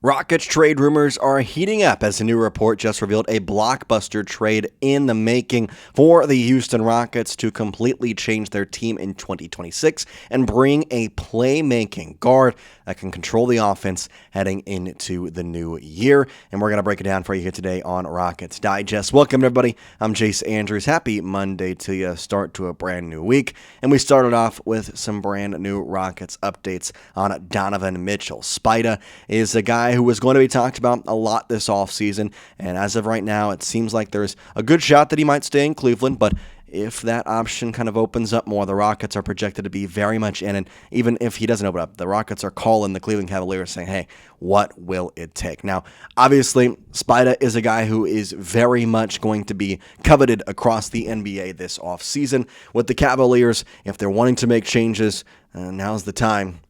Rockets trade rumors are heating up as a new report just revealed a blockbuster trade in the making for the Houston Rockets to completely change their team in 2026 and bring a playmaking guard that can control the offense heading into the new year. And we're going to break it down for you here today on Rockets Digest. Welcome, everybody. I'm Jace Andrews. Happy Monday to you. Start to a brand new week. And we started off with some brand new Rockets updates on Donovan Mitchell. Spida is a guy who was going to be talked about a lot this offseason, and as of right now, it seems like there's a good shot that he might stay in Cleveland, but if that option kind of opens up more, the Rockets are projected to be very much in, and even if he doesn't open up, the Rockets are calling the Cleveland Cavaliers saying, hey, what will it take? Now, obviously, Spida is a guy who is very much going to be coveted across the NBA this offseason. With the Cavaliers, if they're wanting to make changes, now's the time.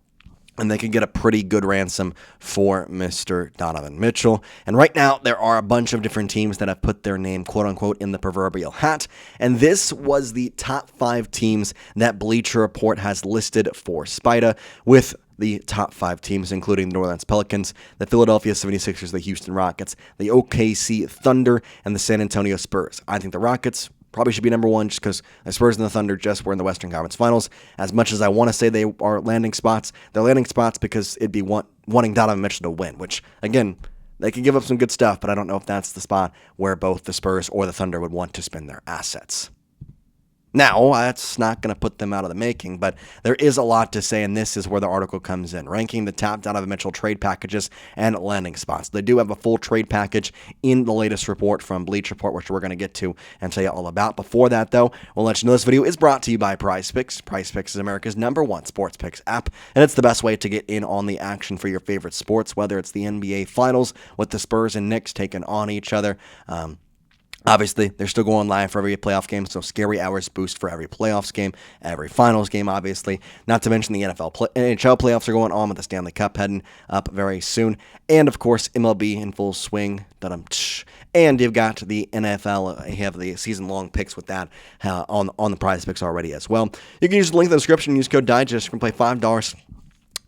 And they could get a pretty good ransom for Mr. Donovan Mitchell. And right now, there are a bunch of different teams that have put their name, quote-unquote, in the proverbial hat. And this was the top 5 teams that Bleacher Report has listed for Spida, with the top 5 teams, including the New Orleans Pelicans, the Philadelphia 76ers, the Houston Rockets, the OKC Thunder, and the San Antonio Spurs. I think the Rockets probably should be number 1 just because the Spurs and the Thunder just were in the Western Conference Finals. As much as I want to say they are landing spots, they're landing spots because it'd be wanting Donovan Mitchell to win, which, again, they could give up some good stuff, but I don't know if that's the spot where both the Spurs or the Thunder would want to spend their assets. Now, that's not going to put them out of the making, but there is a lot to say, and this is where the article comes in, ranking the top Donovan Mitchell trade packages and landing spots. They do have a full trade package in the latest report from Bleacher Report, which we're going to get to and tell you all about. Before that, though, we'll let you know this video is brought to you by PrizePicks. PrizePicks is America's #1 sports picks app, and it's the best way to get in on the action for your favorite sports, whether it's the NBA Finals with the Spurs and Knicks taking on each other. Obviously, they're still going live for every playoff game, so scary hours boost for every playoffs game, every finals game, obviously. Not to mention the NHL playoffs are going on with the Stanley Cup heading up very soon. And, of course, MLB in full swing. And you've got the NFL. You have the season-long picks with that on the prize picks already as well. You can use the link in the description and use code DIGEST. You can play $5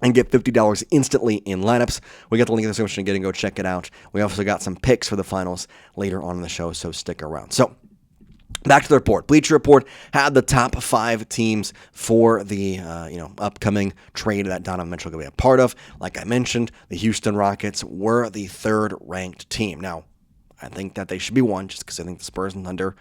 and get $50 instantly in lineups. We got the link in the description again, and go check it out. We also got some picks for the finals later on in the show, so stick around. So, back to the report. Bleacher Report had the top 5 teams for the upcoming trade that Donovan Mitchell will be a part of. Like I mentioned, the Houston Rockets were the 3rd-ranked team. Now, I think that they should be 1 just because I think the Spurs and Thunder,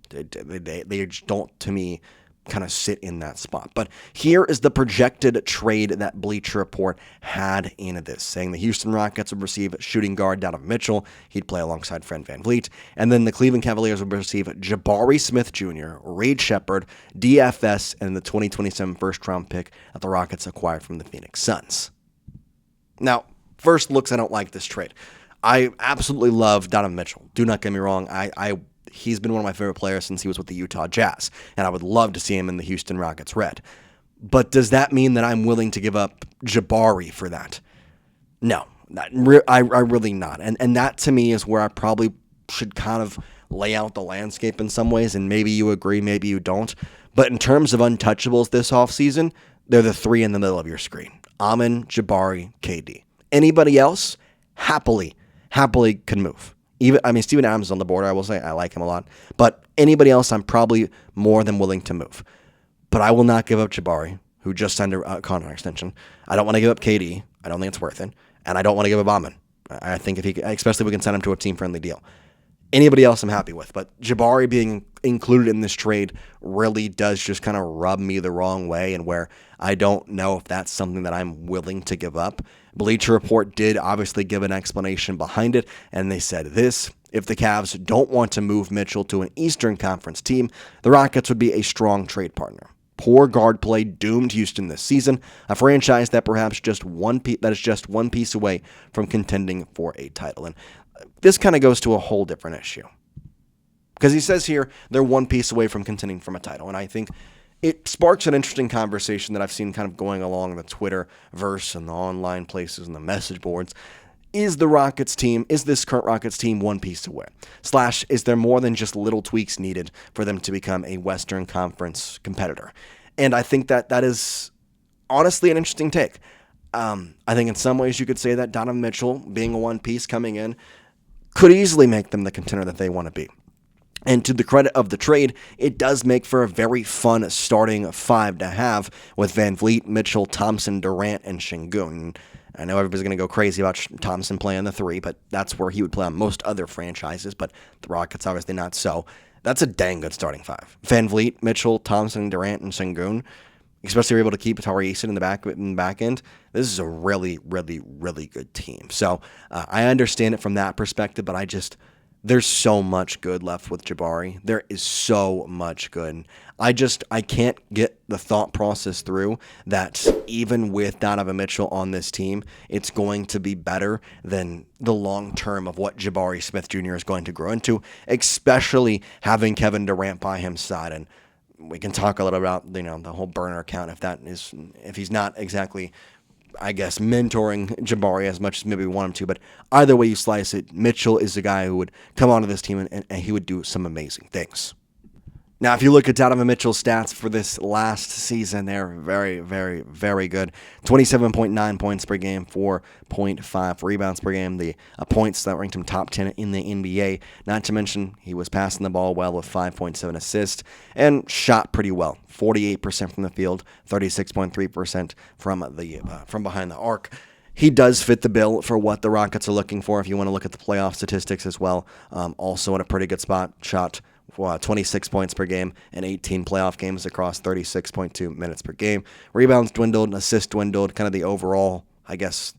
they just don't, to me, kind of sit in that spot. But here is the projected trade that Bleacher Report had in this, saying the Houston Rockets would receive shooting guard Donovan Mitchell. He'd play alongside friend VanVleet. And then the Cleveland Cavaliers would receive Jabari Smith Jr., Reed Shepard, DFS, and the 2027 first-round pick that the Rockets acquired from the Phoenix Suns. Now, first looks, I don't like this trade. I absolutely love Donovan Mitchell. Do not get me wrong. He's been one of my favorite players since he was with the Utah Jazz, and I would love to see him in the Houston Rockets red. But does that mean that I'm willing to give up Jabari for that? No, I really not. And that to me is where I probably should kind of lay out the landscape in some ways, and maybe you agree, maybe you don't. But in terms of untouchables this offseason, they're the 3 in the middle of your screen. Amen, Jabari, KD. Anybody else, happily can move. Steven Adams is on the board, I will say. I like him a lot. But anybody else, I'm probably more than willing to move. But I will not give up Jabari, who just signed a contract extension. I don't want to give up KD. I don't think it's worth it. And I don't want to give up Amen. I think especially if we can send him to a team-friendly deal. Anybody else I'm happy with. But Jabari being included in this trade really does just kind of rub me the wrong way, and where I don't know if that's something that I'm willing to give up. Bleacher Report did obviously give an explanation behind it, and they said this: if the Cavs don't want to move Mitchell to an Eastern Conference team, the Rockets would be a strong trade partner. Poor guard play doomed Houston this season, a franchise that perhaps is just one piece away from contending for a title. And this kind of goes to a whole different issue, because he says here they're 1 piece away from contending for a title, and I think it sparks an interesting conversation that I've seen kind of going along the Twitterverse and the online places and the message boards. Is this current Rockets team 1 piece away? / is there more than just little tweaks needed for them to become a Western Conference competitor? And I think that is honestly an interesting take. I think in some ways you could say that Donovan Mitchell, being a one piece coming in, could easily make them the contender that they want to be. And to the credit of the trade, it does make for a very fun starting five to have with VanVleet, Mitchell, Thompson, Durant, and Şengün. I know everybody's going to go crazy about Thompson playing the three, but that's where he would play on most other franchises, but the Rockets obviously not so. That's a dang good starting five. VanVleet, Mitchell, Thompson, Durant, and Şengün, especially if you're able to keep Tari Eason in the back end. This is a really, really, really good team. So I understand it from that perspective, but there's so much good left with Jabari. There is so much good. I can't get the thought process through that even with Donovan Mitchell on this team, it's going to be better than the long term of what Jabari Smith Jr. is going to grow into, especially having Kevin Durant by his side. And we can talk a little about the whole burner account if he's not exactly, I guess, mentoring Jabari as much as maybe we want him to. But either way you slice it, Mitchell is the guy who would come onto this team and he would do some amazing things. Now, if you look at Donovan Mitchell's stats for this last season, they're very, very, very good. 27.9 points per game, 4.5 rebounds per game. The points that ranked him top 10 in the NBA. Not to mention, he was passing the ball well with 5.7 assists and shot pretty well. 48% from the field, 36.3% from behind the arc. He does fit the bill for what the Rockets are looking for if you want to look at the playoff statistics as well. Also in a pretty good spot, shot 26 points per game and 18 playoff games across 36.2 minutes per game. Rebounds dwindled, assists dwindled, kind of the overall, I guess,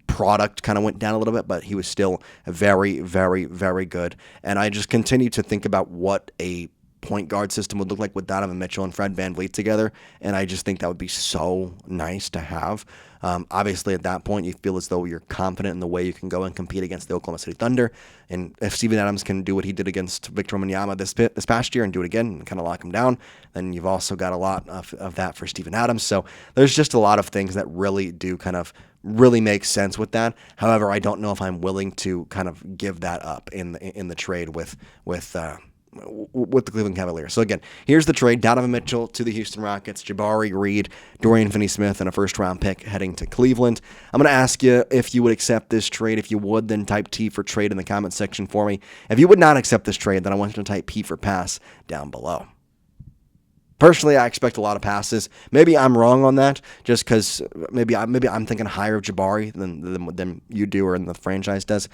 product kind of went down a little bit, but he was still very, very, very good. And I just continue to think about what a point guard system would look like with Donovan Mitchell and Fred VanVleet together, and I just think that would be so nice to have. Obviously, at that point, you feel as though you're confident in the way you can go and compete against the Oklahoma City Thunder, and if Steven Adams can do what he did against Victor Wembanyama this past year and do it again and kind of lock him down, then you've also got a lot of that for Steven Adams. So there's just a lot of things that really do kind of really make sense with that. However, I don't know if I'm willing to kind of give that up in the trade with the Cleveland Cavaliers. So again, here's the trade. Donovan Mitchell to the Houston Rockets, Jabari, Reed, Dorian Finney-Smith, and a first-round pick heading to Cleveland. I'm going to ask you if you would accept this trade. If you would, then type T for trade in the comment section for me. If you would not accept this trade, then I want you to type P for pass down below. Personally, I expect a lot of passes. Maybe I'm wrong on that, just because maybe I'm thinking higher of Jabari than you do or than the franchise does.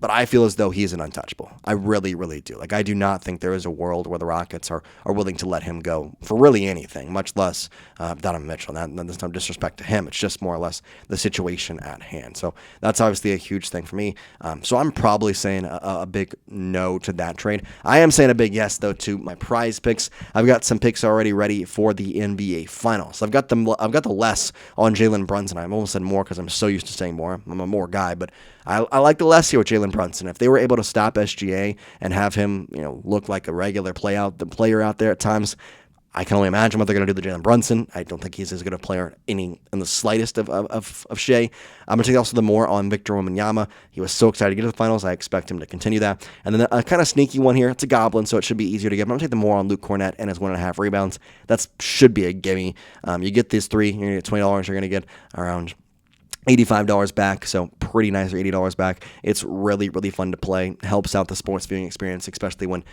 But I feel as though he's an untouchable. I really, really do. I do not think there is a world where the Rockets are willing to let him go for really anything, much less Donovan Mitchell. That's no disrespect to him. It's just more or less the situation at hand. So that's obviously a huge thing for me. So I'm probably saying a big no to that trade. I am saying a big yes, though, to my prize picks. I've got some picks already ready for the NBA Finals. I've got the less on Jalen Brunson. I almost said more because I'm so used to saying more. I'm a more guy, but I like the less here with Jalen Brunson. If they were able to stop SGA and have him, look like a regular player out there at times, I can only imagine what they're going to do to Jalen Brunson. I don't think he's as good a player in the slightest of Shea. I'm going to take also the more on Victor Wembanyama. He was so excited to get to the finals. I expect him to continue that. And then a kind of sneaky one here. It's a goblin, so it should be easier to get. But I'm going to take the more on Luke Cornett and his 1.5 rebounds. That should be a gimme. You get these three, you're going to get $20. You're going to get around $85 back, so pretty nice, or $80 back. It's really, really fun to play. Helps out the sports viewing experience, especially when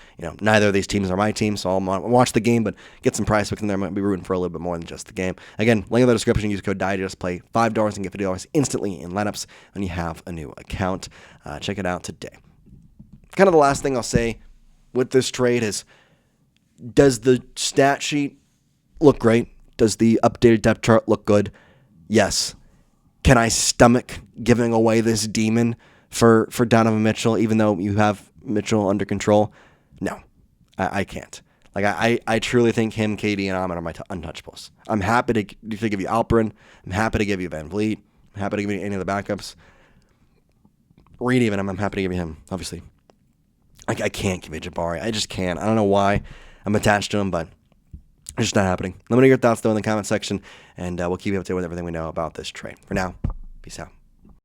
neither of these teams are my team, so I'll watch the game, but get some prize picks in there. I might be rooting for a little bit more than just the game. Again, link in the description. Use code DIGEST. Play $5 and get $50 instantly in lineups when you have a new account. Check it out today. Kind of the last thing I'll say with this trade is, does the stat sheet look great? Does the updated depth chart look good? Yes. Can I stomach giving away this demon for Donovan Mitchell, even though you have Mitchell under control? No, I can't. I truly think him, KD, and Ahmed are my untouchables. I'm happy to give you Alperen. I'm happy to give you VanVleet. I'm happy to give you any of the backups. Reed even, I'm happy to give you him, obviously. I can't give you Jabari. I just can't. I don't know why I'm attached to him, but it's just not happening. Let me know your thoughts, though, in the comment section, and we'll keep you up to date with everything we know about this trade. For now, peace out.